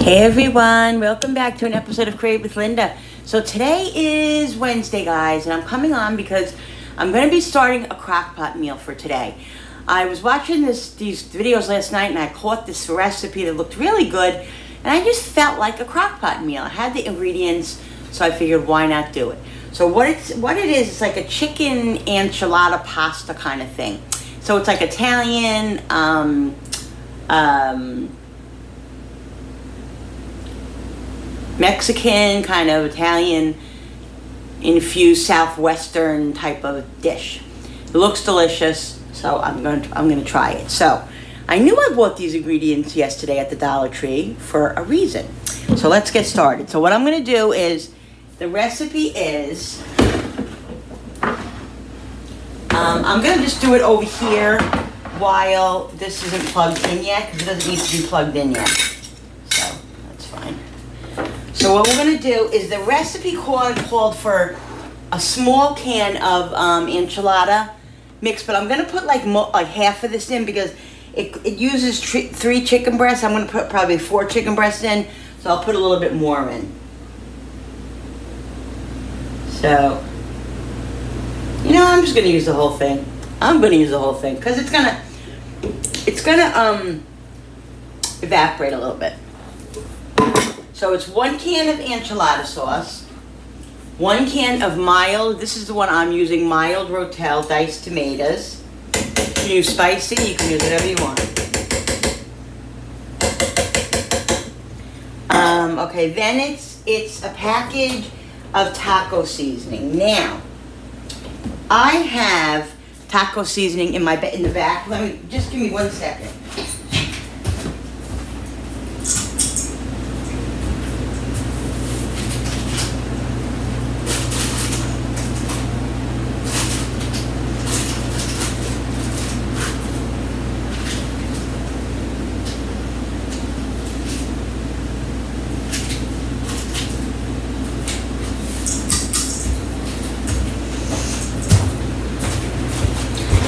Hey everyone, welcome back to an episode of Create with Linda. So today is Wednesday, guys, and I'm coming on because I'm going to be starting a crock pot meal for today. I was watching these videos last night and I caught this recipe that looked really good, and I just felt like a crock pot meal. I had the ingredients, so I figured why not do it. So what it is, it's like a chicken enchilada pasta kind of thing. So it's like Italian, Mexican, kind of Italian infused Southwestern type of dish. It looks delicious, so I'm gonna try it. So I knew I bought these ingredients yesterday at the Dollar Tree for a reason. So let's get started. So what I'm gonna do is, the recipe is, I'm gonna just do it over here while this isn't plugged in yet, because it doesn't need to be plugged in yet. So that's fine. So what we're going to do is, the recipe called for a small can of enchilada mix, but I'm going to put like half of this in because it uses 3 chicken breasts. I'm going to put probably 4 chicken breasts in, so I'll put a little bit more in. So, you know, I'm just going to use the whole thing. I'm going to use the whole thing because it's going to evaporate a little bit. So it's 1 can of enchilada sauce, 1 can of mild, this is the one I'm using, mild Rotel diced tomatoes. You can use spicy, you can use whatever you want. Okay, then it's a package of taco seasoning. Now, I have taco seasoning in the back. Just give me 1 second.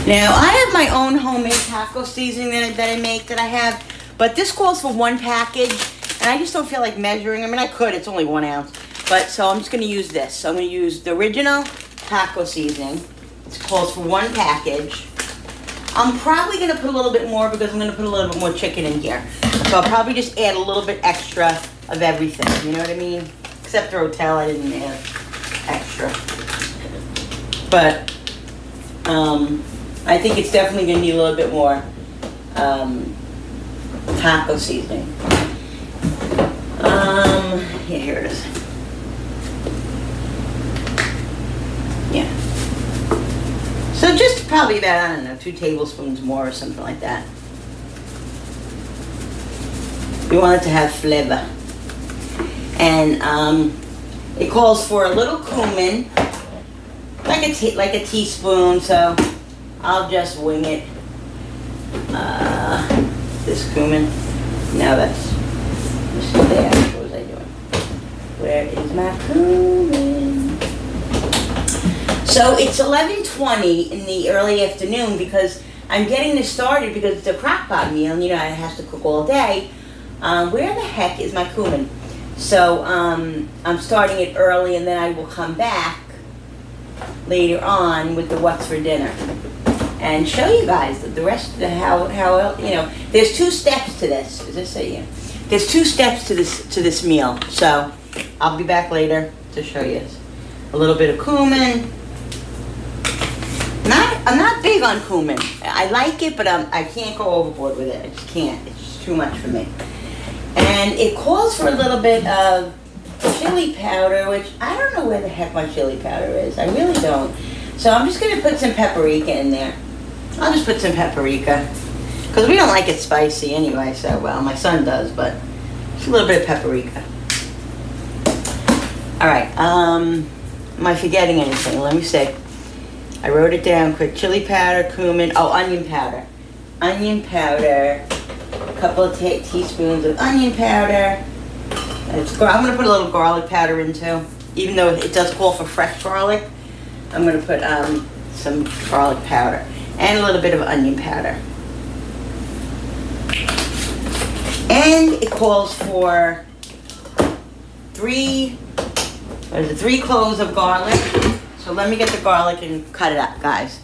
Now, I have my own homemade taco seasoning that I make that I have, but this calls for 1 package, and I just don't feel like measuring. I mean, I could, it's only 1 ounce, but so I'm just going to use this. So I'm going to use the original taco seasoning. It calls for 1 package. I'm probably going to put a little bit more because I'm going to put a little bit more chicken in here. So I'll probably just add a little bit extra of everything, you know what I mean? Except the Rotel, I didn't add extra. But, I think it's definitely going to need a little bit more taco seasoning. Yeah, here it is. Yeah. So just probably about, I don't know, 2 tablespoons more or something like that. You want it to have flavor. And it calls for a little cumin, like a teaspoon, so I'll just wing it. This cumin. No, this is there. What was I doing? Where is my cumin? So it's 11:20 in the early afternoon because I'm getting this started because it's a crock pot meal, and you know I have to cook all day. Where the heck is my cumin? So I'm starting it early, and then I will come back later on with the what's for dinner and show you guys the rest of the how you know. There's 2 steps to this. Does this say? Yeah. There's 2 steps to this meal. So I'll be back later to show you a little bit of cumin. I'm not big on cumin. I like it, but I can't go overboard with it. I just can't. It's just too much for me. And it calls for a little bit of chili powder, which I don't know where the heck my chili powder is. I really don't. So I'm just going to put some paprika in there. I'll just put some paprika. Because we don't like it spicy anyway, so, well, my son does, but just a little bit of paprika. Alright, am I forgetting anything? Let me see. I wrote it down quick. Chili powder, cumin, onion powder. Onion powder. A couple of teaspoons of onion powder. I'm going to put a little garlic powder in too. Even though it does call for fresh garlic, I'm going to put some garlic powder. And a little bit of onion powder. And it calls for 3 cloves of garlic. So let me get the garlic and cut it up, guys.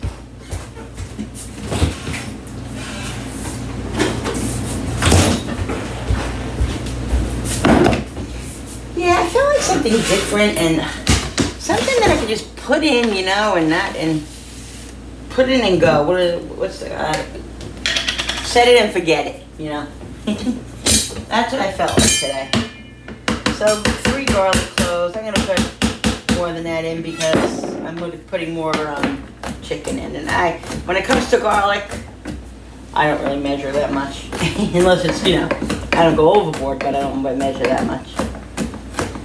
Yeah, I feel like something different and something that I could just put in, you know, and put it in and go. What's the set it and forget it, you know. That's what I felt like today. So 3 garlic cloves. I'm gonna put more than that in because I'm putting more chicken in. And when it comes to garlic, I don't really measure that much, unless it's, you know, I don't go overboard, but I don't measure that much.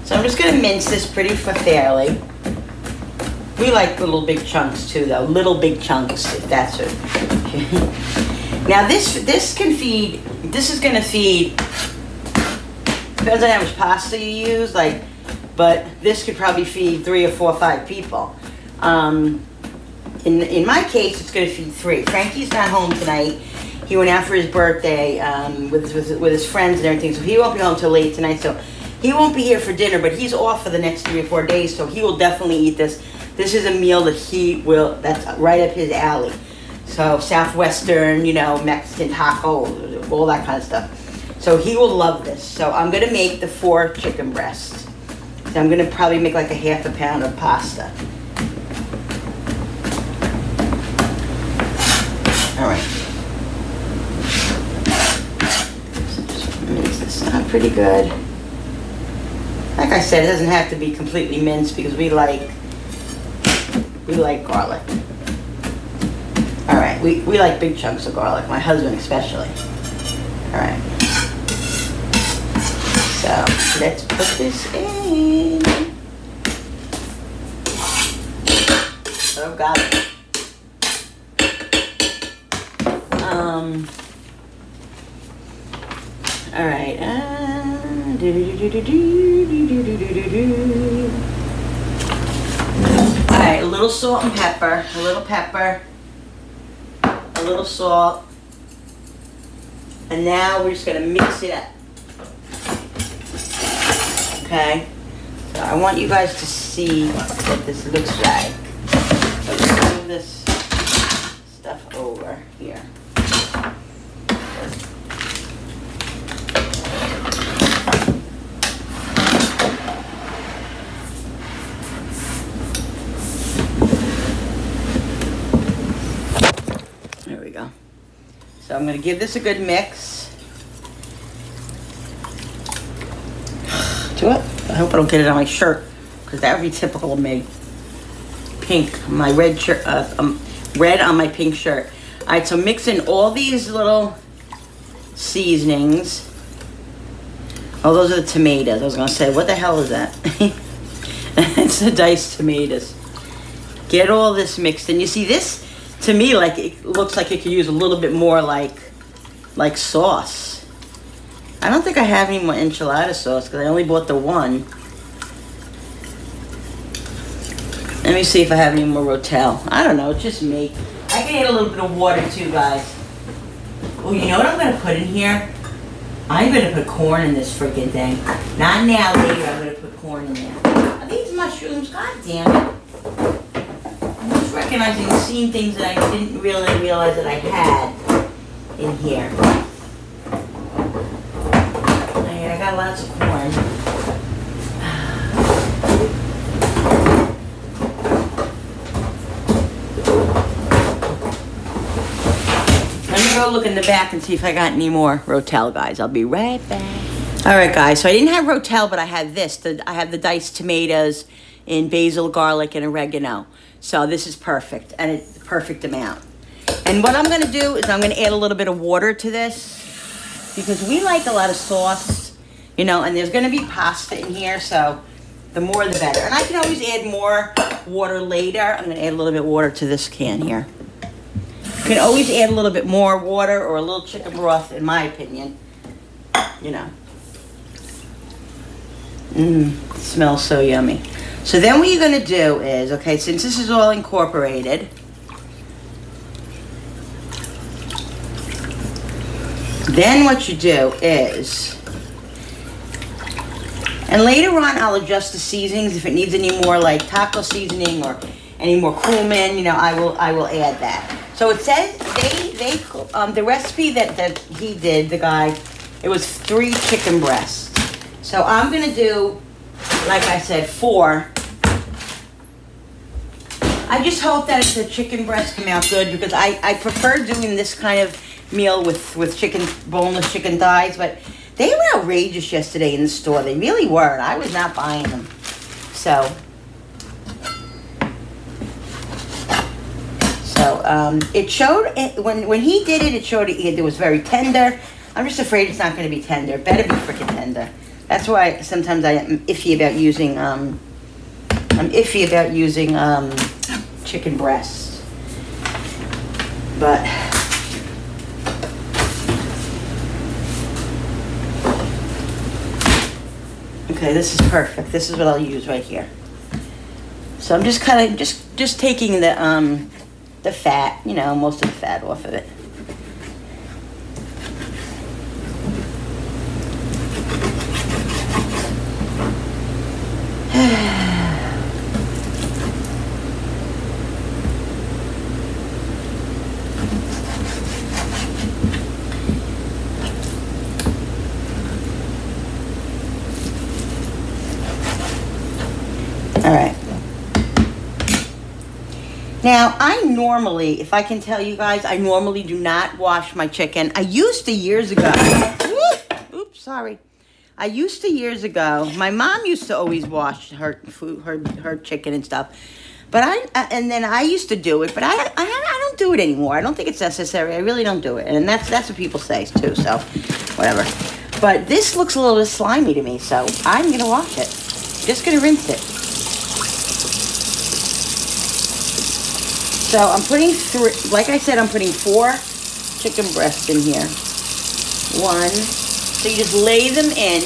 So I'm just gonna mince this pretty fairly. We like little big chunks too, though. Little big chunks, if that's it. Now this is gonna feed. Depends on how much pasta you use, like, but this could probably feed 3 or 4 or 5 people. In my case, it's gonna feed 3. Frankie's not home tonight. He went out for his birthday with his friends and everything, so he won't be home till late tonight. So he won't be here for dinner, but he's off for the next 3 or 4 days, so he will definitely eat this. This is a meal that that's right up his alley. So Southwestern, you know, Mexican tacos, all that kind of stuff. So he will love this. So I'm gonna make the 4 chicken breasts. So I'm gonna probably make like a half a pound of pasta. All right. So just mince this down pretty good. Like I said, it doesn't have to be completely minced because we like garlic. All right, we like big chunks of garlic, my husband especially. All right. So let's put this in. Oh God. All right. All right, a little salt and pepper, a little pepper, a little salt, and now we're just gonna mix it up. Okay, so I want you guys to see what this looks like. So let's move this stuff over here. There we go. So I'm gonna give this a good mix. I hope I don't get it on my shirt, because that would be typical of me. Pink, my red shirt, red on my pink shirt. All right, so mix in all these little seasonings. Oh, those are the tomatoes. I was gonna say, what the hell is that? It's the diced tomatoes. Get all this mixed in. You see this, to me, like it looks like it could use a little bit more like sauce. I don't think I have any more enchilada sauce because I only bought the 1. Let me see if I have any more Rotel. I don't know, it's just me. I can add a little bit of water too, guys. Oh, you know what I'm going to put in here? I'm going to put corn in this freaking thing. Not now, later, I'm going to put corn in there. Are these mushrooms? God damn it. I'm just recognizing and seeing things that I didn't really realize that I had in here. I got lots of corn. Let me go look in the back and see if I got any more Rotel, guys. I'll be right back. All right, guys. So I didn't have Rotel, but I had this. I have the diced tomatoes in basil, garlic, and oregano. So this is perfect, and it's the perfect amount. And what I'm going to do is I'm going to add a little bit of water to this because we like a lot of sauce. You know, and there's going to be pasta in here, so the more the better. And I can always add more water later. I'm going to add a little bit of water to this can here. You can always add a little bit more water or a little chicken broth, in my opinion. You know. It smells so yummy. So then what you're going to do is, okay, since this is all incorporated, then what you do is, And later on, I'll adjust the seasonings if it needs any more like taco seasoning or any more cumin. You know, I will add that. So it says the recipe that he did, the guy, it was 3 chicken breasts. So I'm gonna do, like I said, 4. I just hope that the chicken breasts come out good because I prefer doing this kind of meal with chicken, boneless chicken thighs, but they were outrageous yesterday in the store. They really were. I was not buying them. So it showed, when he did it, it showed it was very tender. I'm just afraid it's not going to be tender. It better be freaking tender. That's why sometimes I am iffy about using, chicken breasts. But okay, this is perfect. This is what I'll use right here. So I'm just kind of just taking the fat, you know, most of the fat off of it. All right. Now, I normally, if I can tell you guys, I normally do not wash my chicken. I used to years ago. Oops, sorry. I used to years ago. My mom used to always wash her food, her chicken and stuff. But I used to do it, but I don't do it anymore. I don't think it's necessary. I really don't do it, and that's what people say too. So, whatever. But this looks a little bit slimy to me, so I'm gonna wash it. Just gonna rinse it. So I'm putting 3, like I said, I'm putting 4 chicken breasts in here. 1, so you just lay them in.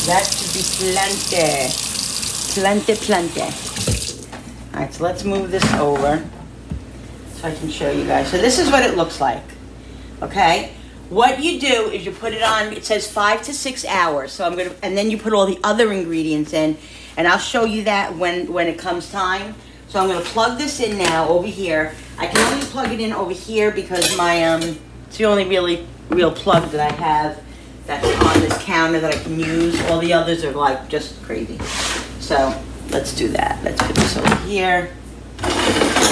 That should be plenty. All right, so let's move this over so I can show you guys. So this is what it looks like, okay? What you do is you put it on, it says 5 to 6 hours. So and then you put all the other ingredients in, and I'll show you that when it comes time. So I'm gonna plug this in now over here. I can only plug it in over here because my, it's the only real plug that I have that's on this counter that I can use. All the others are like just crazy. So let's do that. Let's put this over here.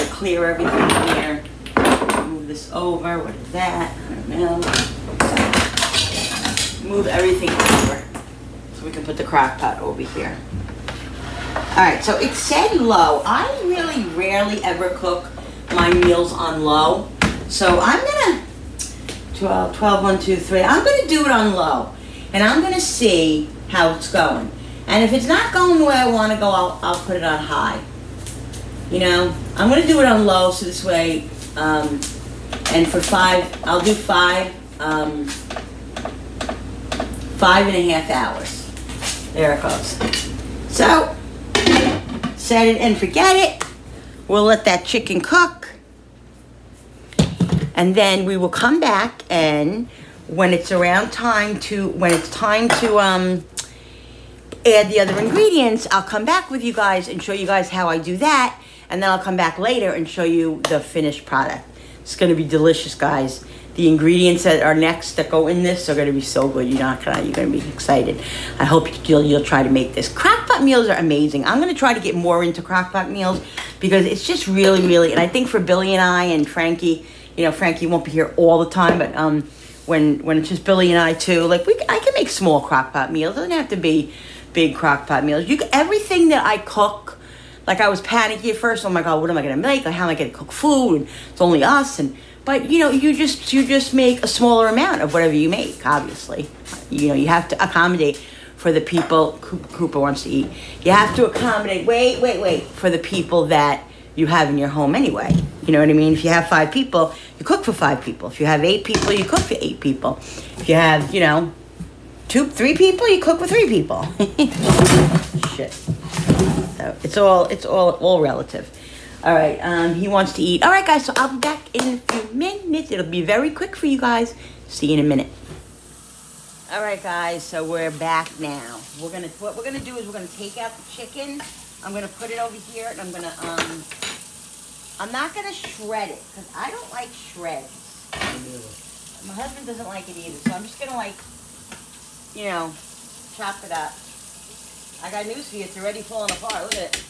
Clear everything here. Move this over. What is that? I don't know. Move everything over so we can put the crock pot over here. All right, so it said low. I really rarely ever cook my meals on low. So I'm gonna 12, 1, 2, 3. I'm going to do it on low, and I'm going to see how it's going. And if it's not going the way I want to go, I'll put it on high. You know, I'm going to do it on low, so this way, and for 5, I'll do 5.5 hours. There it goes. So, set it and forget it. We'll let that chicken cook. And then we will come back, and when it's time to add the other ingredients, I'll come back with you guys and show you guys how I do that, and then I'll come back later and show you the finished product. It's going to be delicious, guys. The ingredients that are next that go in this are going to be so good. You're going to be excited. I hope you'll try to make this. Crock-pot meals are amazing. I'm going to try to get more into crock-pot meals because it's just really, really, and I think for Billy and I and Frankie, you know, Frankie won't be here all the time, but when it's just Billy and I too, like I can make small crock pot meals. It doesn't have to be big crock pot meals. Everything that I cook, like I was panicky at first. Oh my God, what am I gonna make? Like, how am I gonna cook food? It's only us, but you know, you just make a smaller amount of whatever you make. Obviously, you know, you have to accommodate for the people. Cooper wants to eat. You have to accommodate. Wait for the people that you have in your home anyway. You know what I mean? If you have 5 people, you cook for 5 people. If you have 8 people, you cook for 8 people. If you have, 2, 3 people, you cook for 3 people. Shit. So it's all relative. All right, he wants to eat. All right, guys, so I'll be back in a few minutes. It'll be very quick for you guys. See you in a minute. All right, guys, so we're back now. What we're gonna do is we're gonna take out the chicken. I'm gonna put it over here, and I'm gonna I'm not gonna shred it because I don't like shreds. My husband doesn't like it either, so I'm just gonna chop it up. I got news for you. It's already falling apart. Look at it.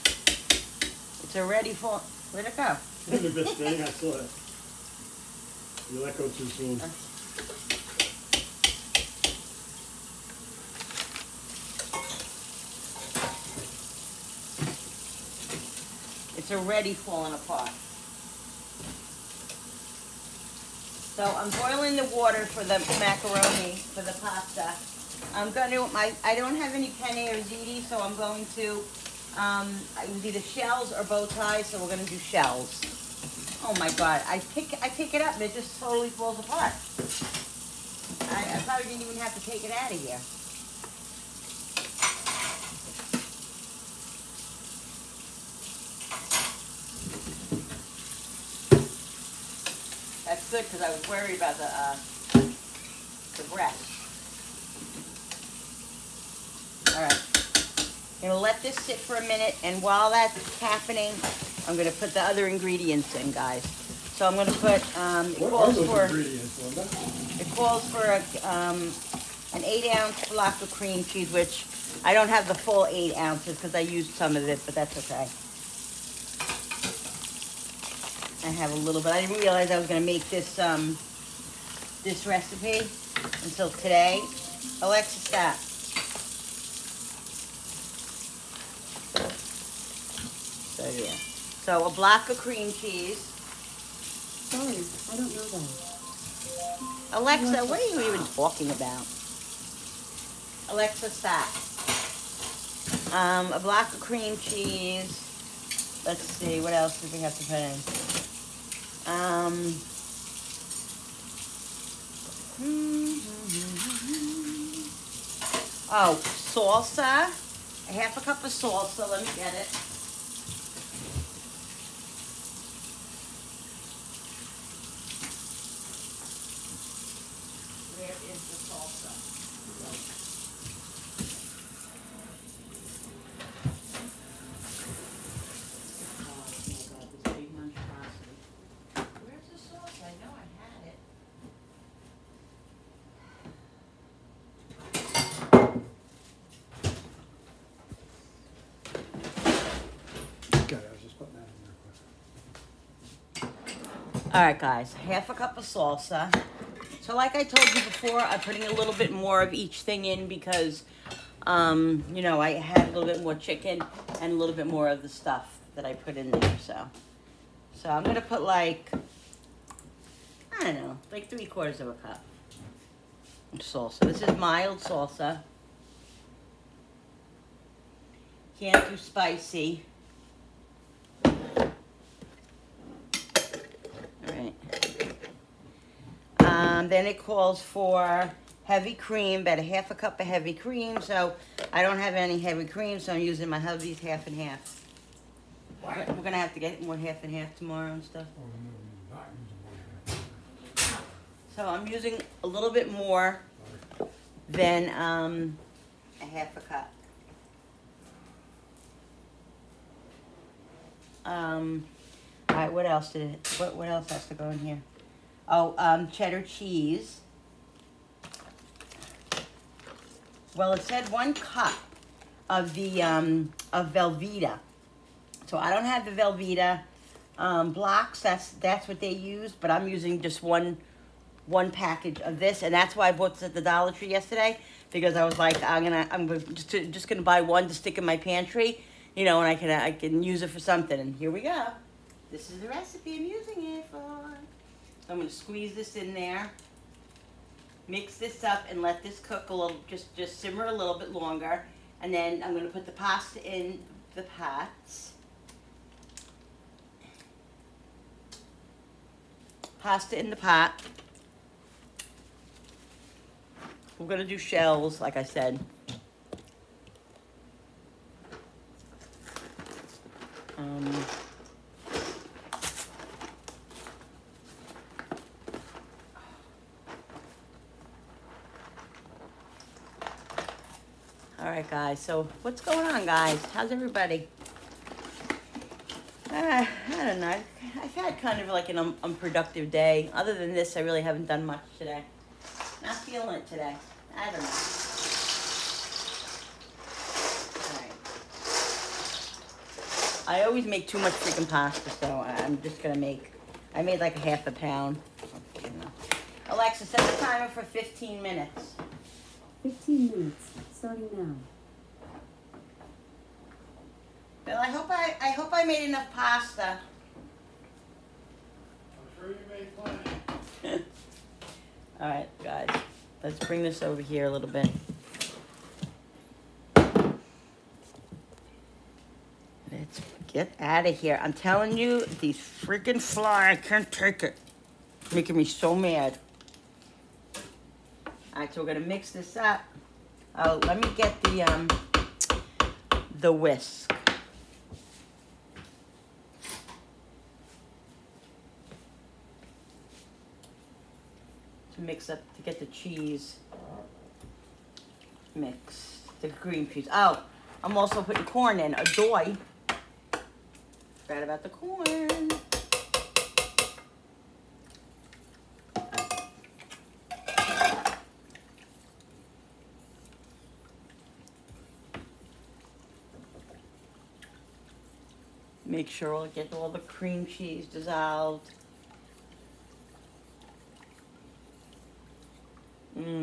It's already falling. Where'd it go? The best thing, I saw it. You let go too soon. It's already falling apart. So I'm boiling the water for the macaroni, for the pasta. I don't have any penne or ziti, so I'm going to, it was either shells or bow ties, so we're going to do shells. Oh my God, I pick it up and it just totally falls apart. I probably didn't even have to take it out of here. That's good because I was worried about the breast. All right. I'm going to let this sit for a minute, and while that's happening, I'm going to put the other ingredients in, guys. So I'm going to put, What are those ingredients, Linda? It calls for an 8-ounce block of cream cheese, which I don't have the full 8 ounces because I used some of it, but that's okay. I have a little bit. I didn't realize I was going to make this this recipe until today. Alexa, stop. So yeah. So a block of cream cheese. Sorry, I don't know that. Alexa, what are you even talking about? Alexa, stop. A block of cream cheese. Let's see, what else do we have to put in? Oh, salsa. A half a cup of salsa. Let me get it. Where is the salsa? Where's the sauce? I know I had it. Okay, I was just putting that in there quick. All right, guys, half a cup of salsa. So like I told you before, I'm putting a little bit more of each thing in because, I had a little bit more chicken and a little bit more of the stuff that I put in there. So I'm going to put like 3/4 of a cup of salsa. This is mild salsa. Can't do spicy. Then it calls for heavy cream, about a half a cup of heavy cream. So I don't have any heavy cream, so I'm using my hubby's half and half. We're going to have to get more half and half tomorrow and stuff. So I'm using a little bit more than a half a cup. All right, what else what else has to go in here? Oh, cheddar cheese. Well, it said 1 cup of the of Velveeta. So I don't have the Velveeta blocks. That's what they use, but I'm using just one package of this, and that's why I bought this at the Dollar Tree yesterday, because I was like, I'm just gonna buy one to stick in my pantry, and I can use it for something. And here we go. This is the recipe I'm using it for. So I'm going to squeeze this in there, mix this up, and let this cook a little, just simmer a little bit longer. And then I'm going to put the pasta in the pots. pasta in the pot. We're gonna do shells, like I said. All right, guys. So what's going on, guys? How's everybody? I don't know. I've had kind of like an unproductive day. Other than this, I really haven't done much today. Not feeling it today. I don't know. All right. I always make too much freaking pasta, so I'm just gonna make. I made like a half a pound. Alexa, set the timer for 15 minutes. 15 minutes, starting now. Bill, I hope I made enough pasta. I'm sure you made plenty. All right, guys, let's bring this over here a little bit. Let's get out of here. I'm telling you, these freaking flies, I can't take it. It's making me so mad. All right, so we're gonna mix this up. Oh, let me get the whisk. To mix up, to get the cheese mixed, the cream cheese. Oh, I'm also putting corn in, a doy. Forgot about the corn. Make sure we'll get all the cream cheese dissolved.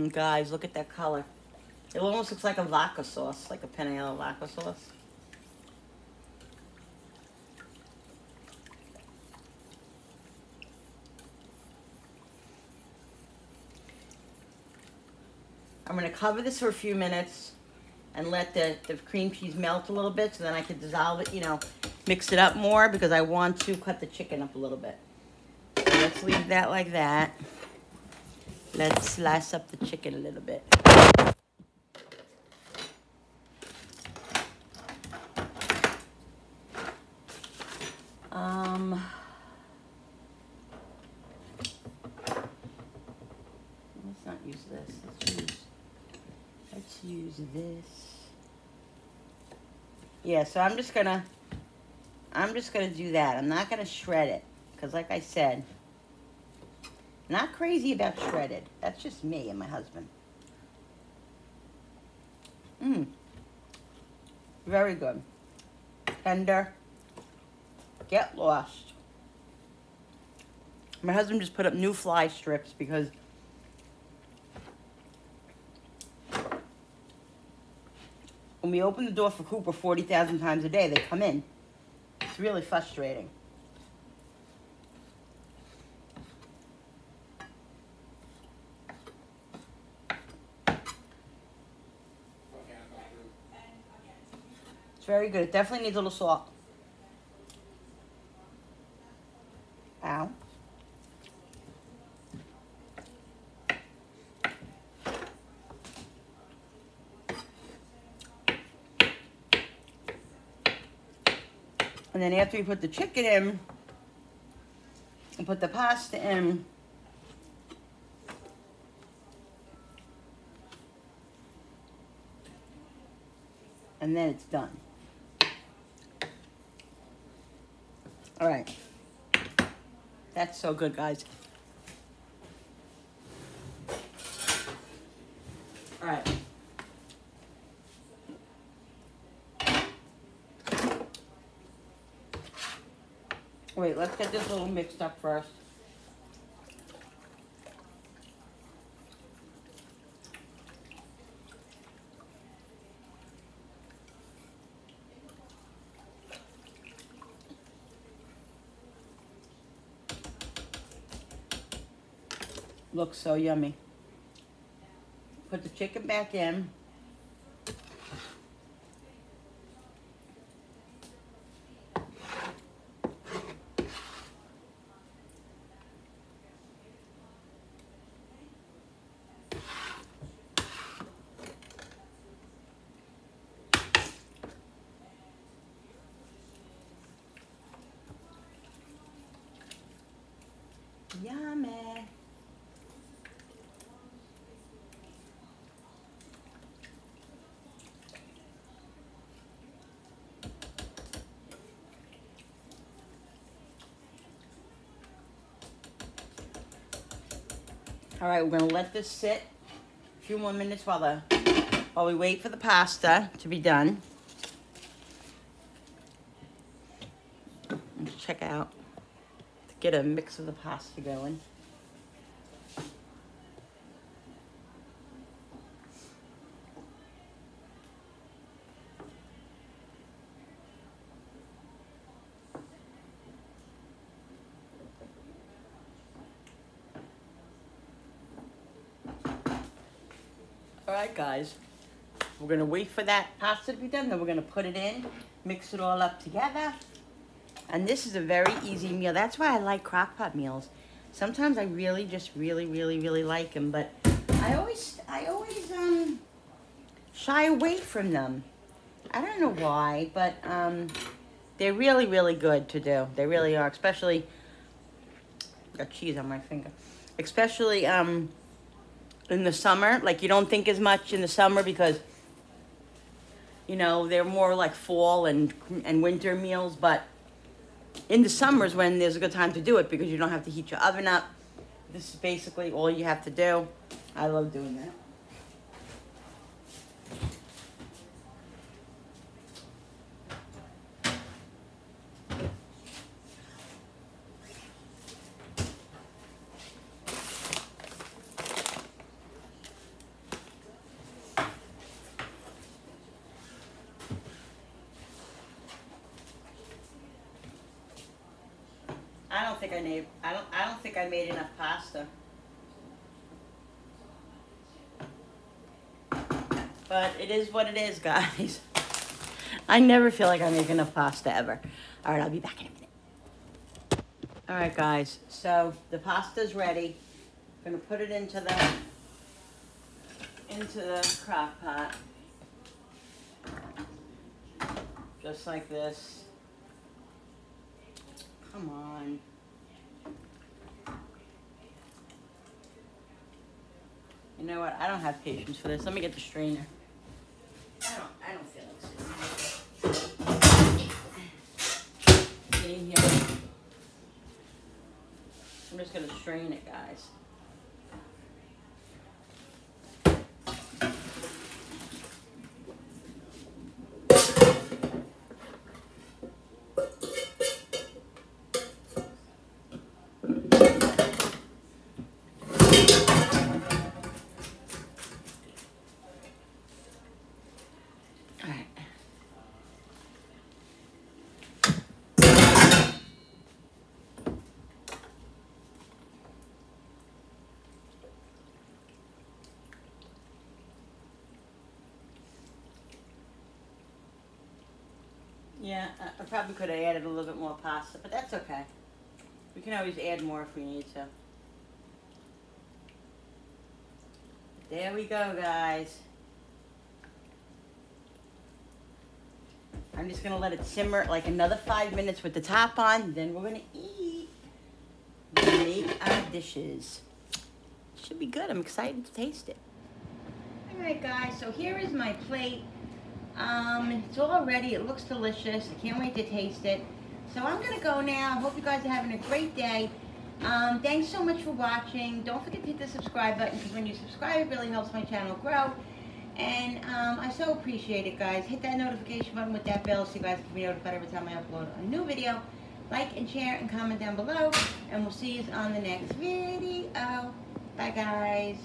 Guys, look at that color. It almost looks like a vodka sauce, like a Penayella vodka sauce. I'm gonna cover this for a few minutes and let the cream cheese melt a little bit so then I can dissolve it, you know, mix it up more because I want to cut the chicken up a little bit. So let's leave that like that. Let's slice up the chicken a little bit. Let's not use this. Let's use this. Yeah, so I'm just gonna do that. I'm not gonna shred it because, like I said, not crazy about shredded. That's just me and my husband. Very good. Tender. Get lost. My husband just put up new fly strips because when we open the door for Cooper 40,000 times a day, they come in. It's really frustrating. It's very good. It definitely needs a little salt. Ow. And then after you put the chicken in and put the pasta in, and then it's done. All right. That's so good, guys. All right. Wait, let's get this a little mixed up first. Looks so yummy. Put the chicken back in. Yummy. All right, we're gonna let this sit a few more minutes while we wait for the pasta to be done. Let's check out to get a mix of the pasta going. All right, guys, we're gonna wait for that pasta to be done, then we're gonna put it in, mix it all up together. And this is a very easy meal. That's why I like crock pot meals. Sometimes I really just really like them, but I always shy away from them. I don't know why, but they're really good to do. They really are, especially, got cheese on my finger. Especially in the summer. Like, you don't think as much in the summer because, you know, they're more like fall and winter meals, but in the summers when there's a good time to do it because you don't have to heat your oven up. This is basically all you have to do. I love doing that. I don't think I made enough pasta. But it is what it is, guys. I never feel like I make enough pasta ever. All right, I'll be back in a minute. All right, guys. So the pasta's ready. I'm gonna put it into the crock pot, just like this. Come on. You know what? I don't have patience for this. Let me get the strainer. I don't feel like sitting here. I'm just gonna strain it, guys. Yeah, I probably could have added a little bit more pasta, but that's okay. We can always add more if we need to. There we go, guys. I'm just gonna let it simmer like another 5 minutes with the top on, then we're gonna eat. Make our dishes. Should be good. I'm excited to taste it. All right, guys, so here is my plate. It's all ready. It looks delicious. I can't wait to taste it. So I'm gonna go now. Hope you guys are having a great day. Thanks so much for watching. Don't forget to hit the subscribe button because when you subscribe, it really helps my channel grow. And I so appreciate it, guys. Hit that notification button with that bell so you guys can be notified every time I upload a new video. Like and share and comment down below. And we'll see you on the next video. Bye, guys.